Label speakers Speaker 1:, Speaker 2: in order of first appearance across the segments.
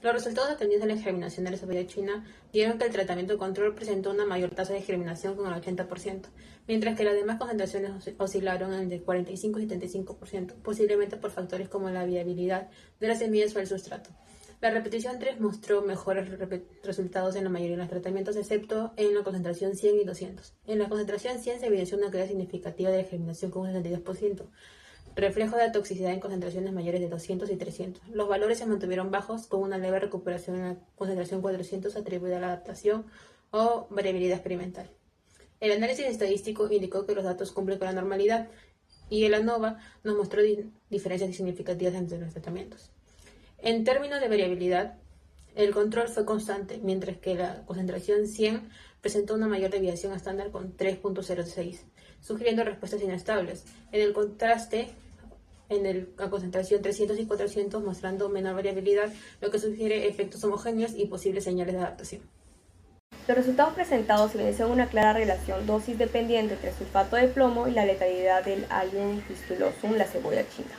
Speaker 1: Los resultados obtenidos en la germinación de la cebolla china dieron que el tratamiento control presentó una mayor tasa de germinación con el 80%, mientras que las demás concentraciones oscilaron entre 45 y 75%, posiblemente por factores como la viabilidad de las semillas o el sustrato. La repetición 3 mostró mejores resultados en la mayoría de los tratamientos, excepto en la concentración 100 y 200. En la concentración 100 se evidenció una caída significativa de la germinación con un 62%, reflejo de la toxicidad en concentraciones mayores de 200 y 300. Los valores se mantuvieron bajos, con una leve recuperación en la concentración 400 atribuida a la adaptación o variabilidad experimental. El análisis estadístico indicó que los datos cumplen con la normalidad, y el ANOVA nos mostró diferencias significativas entre los tratamientos. En términos de variabilidad, el control fue constante, mientras que la concentración 100 presentó una mayor desviación estándar con 3.06, sugiriendo respuestas inestables. En el contraste, la concentración 300 y 400 mostrando menor variabilidad, lo que sugiere efectos homogéneos y posibles señales de adaptación.
Speaker 2: Los resultados presentados evidencian una clara relación dosis dependiente entre el sulfato de plomo y la letalidad del Allium fistulosum, la cebolla china.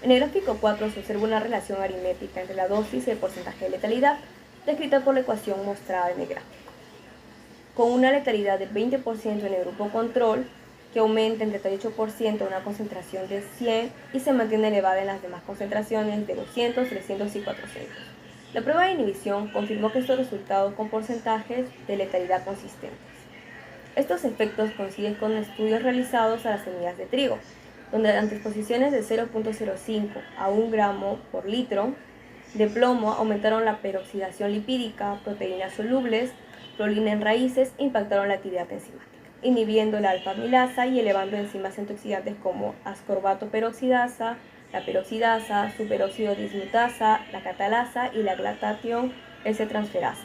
Speaker 2: En el gráfico 4 se observa una relación aritmética entre la dosis y el porcentaje de letalidad, descrita por la ecuación mostrada en el gráfico, con una letalidad del 20% en el grupo control, que aumenta en 38% a una concentración de 100 y se mantiene elevada en las demás concentraciones de 200, 300 y 400. La prueba de inhibición confirmó que estos resultados con porcentajes de letalidad consistentes. Estos efectos coinciden con estudios realizados a las semillas de trigo, donde ante exposiciones de 0.05 a 1 gramo por litro de plomo aumentaron la peroxidación lipídica, proteínas solubles, prolina en raíces e impactaron la actividad enzimática, inhibiendo la alfa-amilasa y elevando enzimas antioxidantes como ascorbato peroxidasa, la peroxidasa, superóxido dismutasa, la catalasa y la glutatión S-transferasa.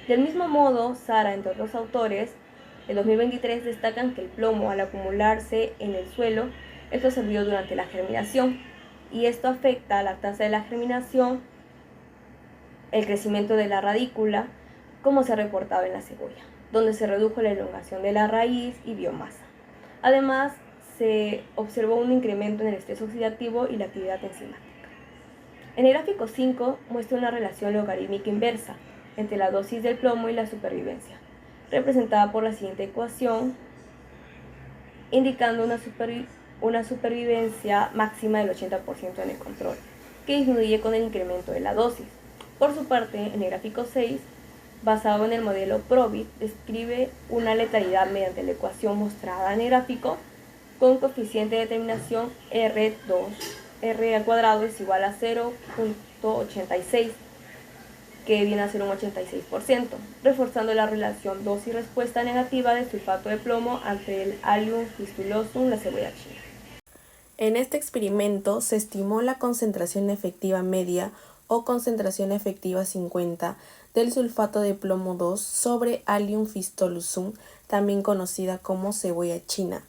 Speaker 2: Del mismo modo, Sara, entre otros autores, en 2023 destacan que el plomo, al acumularse en el suelo, esto se vio durante la germinación, y esto afecta a la tasa de la germinación, el crecimiento de la radícula, como se ha reportado en la cebolla, donde se redujo la elongación de la raíz y biomasa. Además, se observó un incremento en el estrés oxidativo y la actividad enzimática. En el gráfico 5 muestra una relación logarítmica inversa entre la dosis del plomo y la supervivencia, representada por la siguiente ecuación, indicando una supervivencia máxima del 80% en el control, que disminuye con el incremento de la dosis. Por su parte, en el gráfico 6, basado en el modelo PROBIT, describe una letalidad mediante la ecuación mostrada en el gráfico, con coeficiente de determinación R2, R al cuadrado es igual a 0.86, que viene a ser un 86%, reforzando la relación dosis-respuesta negativa de sulfato de plomo ante el Allium fistulosum, la cebolla china.
Speaker 3: En este experimento se estimó la concentración efectiva media o concentración efectiva 50 del sulfato de plomo 2 sobre Allium fistulosum, también conocida como cebolla china.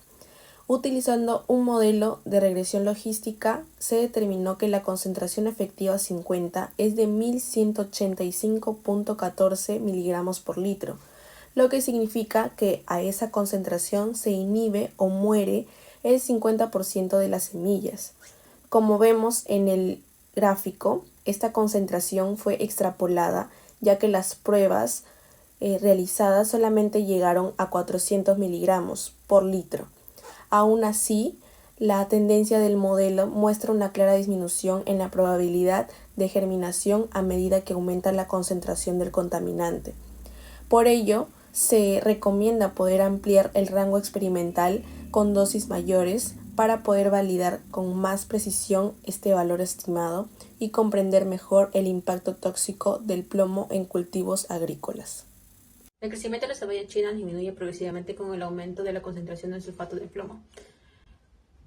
Speaker 3: Utilizando un modelo de regresión logística, se determinó que la concentración efectiva 50 es de 1185.14 miligramos por litro, lo que significa que a esa concentración se inhibe o muere el 50% de las semillas. Como vemos en el gráfico, esta concentración fue extrapolada, ya que las pruebas realizadas solamente llegaron a 400 miligramos por litro. Aún así, la tendencia del modelo muestra una clara disminución en la probabilidad de germinación a medida que aumenta la concentración del contaminante. Por ello, se recomienda poder ampliar el rango experimental con dosis mayores para poder validar con más precisión este valor estimado y comprender mejor el impacto tóxico del plomo en cultivos agrícolas.
Speaker 1: El crecimiento de la cebolla china disminuye progresivamente con el aumento de la concentración del sulfato de plomo.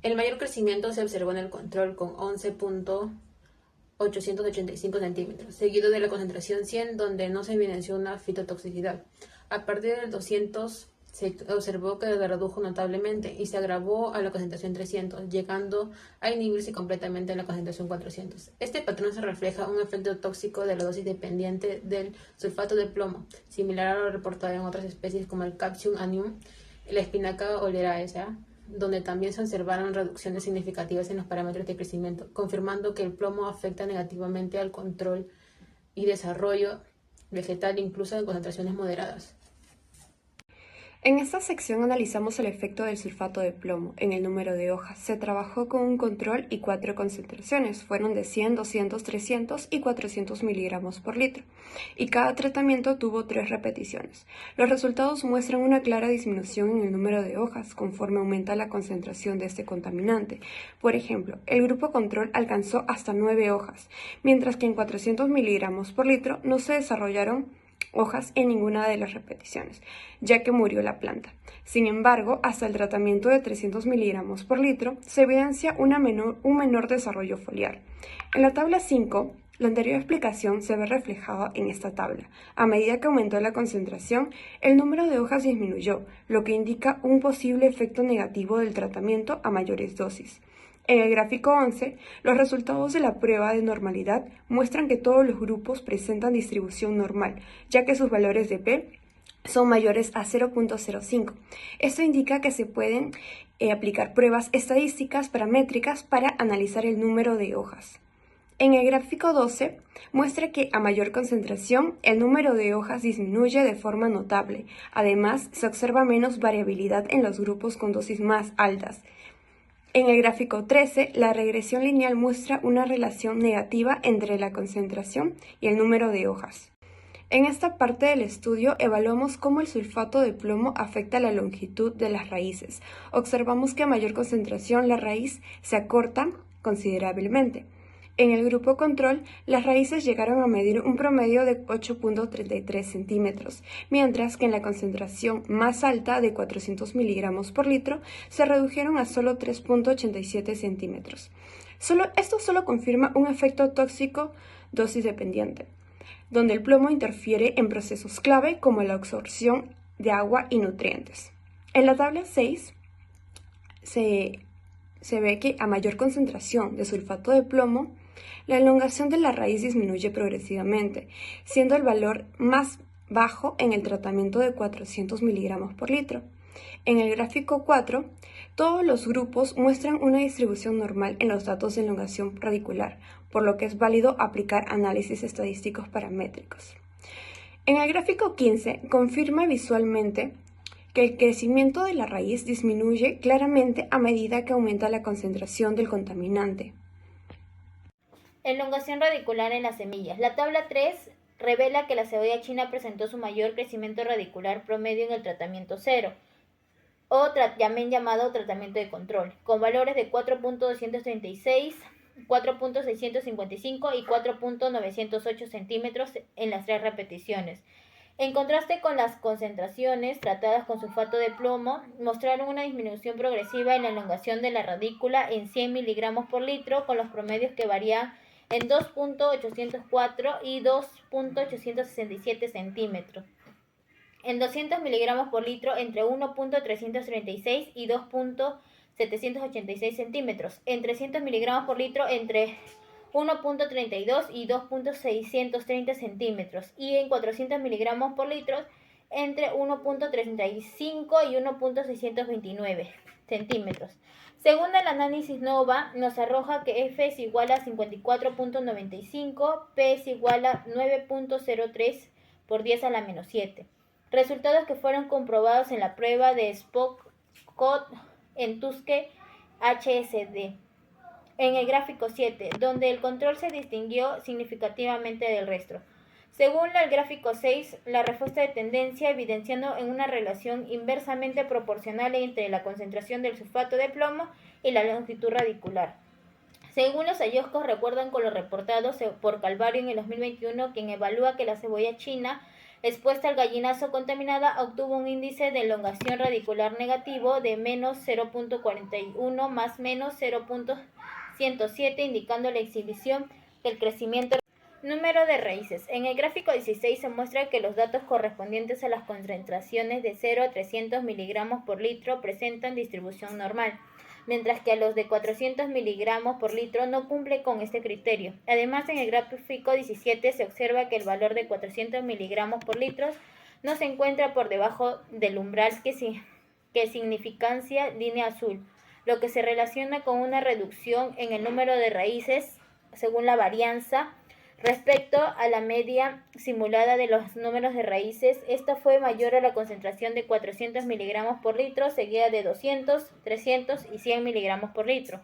Speaker 1: El mayor crecimiento se observó en el control con 11.885 centímetros, seguido de la concentración 100, donde no se evidenció una fitotoxicidad. A partir del 200 se observó que se redujo notablemente y se agravó a la concentración 300, llegando a inhibirse completamente en la concentración 400. Este patrón se refleja un efecto tóxico de la dosis dependiente del sulfato de plomo, similar a lo reportado en otras especies como el Capsium annuum, la espinaca oleracea, donde también se observaron reducciones significativas en los parámetros de crecimiento, confirmando que el plomo afecta negativamente al control y desarrollo vegetal, incluso en concentraciones moderadas.
Speaker 2: En esta sección analizamos el efecto del sulfato de plomo en el número de hojas. Se trabajó con un control y 4 concentraciones. Fueron de 100, 200, 300 y 400 miligramos por litro. Y cada tratamiento tuvo 3 repeticiones. Los resultados muestran una clara disminución en el número de hojas conforme aumenta la concentración de este contaminante. Por ejemplo, el grupo control alcanzó hasta 9 hojas, mientras que en 400 miligramos por litro no se desarrollaron hojas en ninguna de las repeticiones, ya que murió la planta. Sin embargo, hasta el tratamiento de 300 miligramos por litro se evidencia un menor desarrollo foliar. En la tabla 5, la anterior explicación se ve reflejada en esta tabla. A medida que aumentó la concentración, el número de hojas disminuyó, lo que indica un posible efecto negativo del tratamiento a mayores dosis. En el gráfico 11, los resultados de la prueba de normalidad muestran que todos los grupos presentan distribución normal, ya que sus valores de P son mayores a 0.05. Esto indica que se pueden aplicar pruebas estadísticas paramétricas para analizar el número de hojas. En el gráfico 12, muestra que a mayor concentración, el número de hojas disminuye de forma notable. Además, se observa menos variabilidad en los grupos con dosis más altas. En el gráfico 13, la regresión lineal muestra una relación negativa entre la concentración y el número de hojas. En esta parte del estudio evaluamos cómo el sulfato de plomo afecta la longitud de las raíces. Observamos que a mayor concentración la raíz se acorta considerablemente. En el grupo control, las raíces llegaron a medir un promedio de 8.33 centímetros, mientras que en la concentración más alta de 400 miligramos por litro se redujeron a solo 3.87 centímetros. Esto solo confirma un efecto tóxico dosis dependiente, donde el plomo interfiere en procesos clave como la absorción de agua y nutrientes. En la tabla 6 se ve que a mayor concentración de sulfato de plomo, la elongación de la raíz disminuye progresivamente, siendo el valor más bajo en el tratamiento de 400 miligramos por litro. En el gráfico 4, todos los grupos muestran una distribución normal en los datos de elongación radicular, por lo que es válido aplicar análisis estadísticos paramétricos. En el gráfico 15, confirma visualmente que el crecimiento de la raíz disminuye claramente a medida que aumenta la concentración del contaminante.
Speaker 4: Elongación radicular en las semillas. La tabla 3 revela que la cebolla china presentó su mayor crecimiento radicular promedio en el tratamiento 0, o también llamado tratamiento de control, con valores de 4.236, 4.655 y 4.908 centímetros en las 3 repeticiones. En contraste con las concentraciones tratadas con sulfato de plomo, mostraron una disminución progresiva en la elongación de la radícula en 100 miligramos por litro, con los promedios que varían en 2.804 y 2.867 centímetros. En 200 miligramos por litro entre 1.336 y 2.786 centímetros. En 300 miligramos por litro entre 1.32 y 2.630 centímetros. Y en 400 miligramos por litro entre 1.35 y 1.629 centímetros. Según el análisis NOVA, nos arroja que F es igual a 54.95, P es igual a 9.03 por 10 a la menos 7. Resultados que fueron comprobados en la prueba de Spock-Cott en Tuskegee HSD. En el gráfico 7, donde el control se distinguió significativamente del resto. Según el gráfico 6, la respuesta de tendencia evidenciando en una relación inversamente proporcional entre la concentración del sulfato de plomo y la longitud radicular. Según los hallazgos recuerdan con lo reportado por Calvario en el 2021, quien evalúa que la cebolla china expuesta al gallinazo contaminada obtuvo un índice de elongación radicular negativo de menos 0.41 más menos 0.107, indicando la exhibición que el crecimiento. Número de raíces. En el gráfico 16 se muestra que los datos correspondientes a las concentraciones de 0 a 300 miligramos por litro presentan distribución normal, mientras que a los de 400 miligramos por litro no cumple con este criterio. Además, en el gráfico 17 se observa que el valor de 400 miligramos por litro no se encuentra por debajo del umbral que significancia línea azul, lo que se relaciona con una reducción en el número de raíces según la varianza Respecto a la media simulada de los números de raíces, esta fue mayor a la concentración de 400 miligramos por litro, seguida de 200, 300 y 100 miligramos por litro.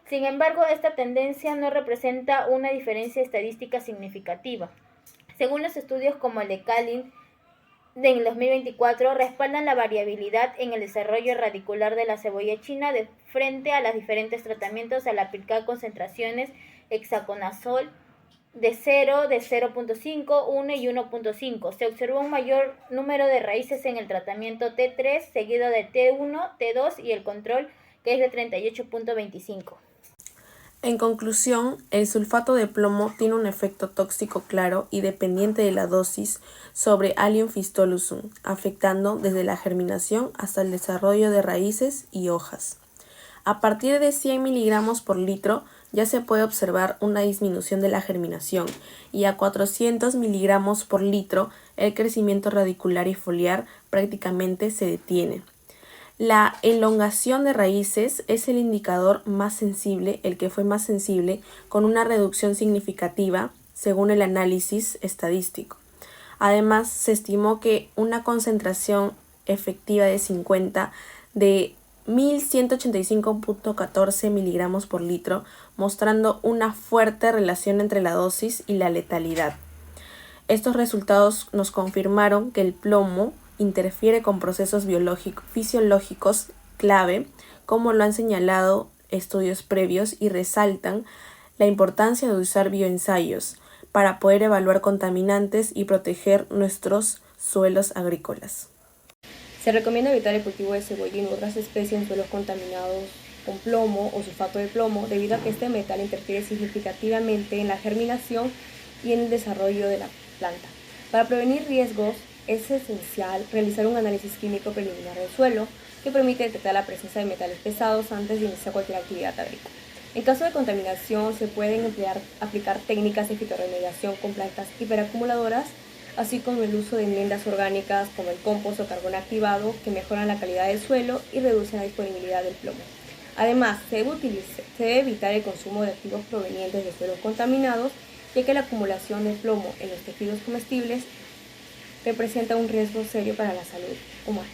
Speaker 4: Sin embargo, esta tendencia no representa una diferencia estadística significativa. Según los estudios como el de Kalin en 2024, respaldan la variabilidad en el desarrollo radicular de la cebolla china de frente a los diferentes tratamientos al aplicar concentraciones hexaconazol de 0, de 0.5, 1 y 1.5. Se observó un mayor número de raíces en el tratamiento T3, seguido de T1, T2 y el control, que es de 38.25.
Speaker 3: En conclusión, el sulfato de plomo tiene un efecto tóxico claro y dependiente de la dosis sobre Allium fistulusum, afectando desde la germinación hasta el desarrollo de raíces y hojas. A partir de 100 miligramos por litro ya se puede observar una disminución de la germinación y a 400 miligramos por litro el crecimiento radicular y foliar prácticamente se detiene. La elongación de raíces es el indicador más sensible, el que fue más sensible, con una reducción significativa según el análisis estadístico. Además, se estimó que una concentración efectiva de 50 de 1185.14 miligramos por litro, mostrando una fuerte relación entre la dosis y la letalidad. Estos resultados nos confirmaron que el plomo interfiere con procesos fisiológicos clave, como lo han señalado estudios previos, y resaltan la importancia de usar bioensayos para poder evaluar contaminantes y proteger nuestros suelos agrícolas.
Speaker 2: Se recomienda evitar el cultivo de cebollín u otras especies en suelos contaminados con plomo o sulfato de plomo, debido a que este metal interfiere significativamente en la germinación y en el desarrollo de la planta. Para prevenir riesgos, es esencial realizar un análisis químico preliminar del suelo que permite detectar la presencia de metales pesados antes de iniciar cualquier actividad agrícola. En caso de contaminación, se pueden aplicar técnicas de fitorremediación con plantas hiperacumuladoras, así como el uso de enmiendas orgánicas como el compost o carbón activado, que mejoran la calidad del suelo y reducen la disponibilidad del plomo. Además, se debe evitar el consumo de activos provenientes de suelos contaminados, ya que la acumulación de plomo en los tejidos comestibles representa un riesgo serio para la salud humana.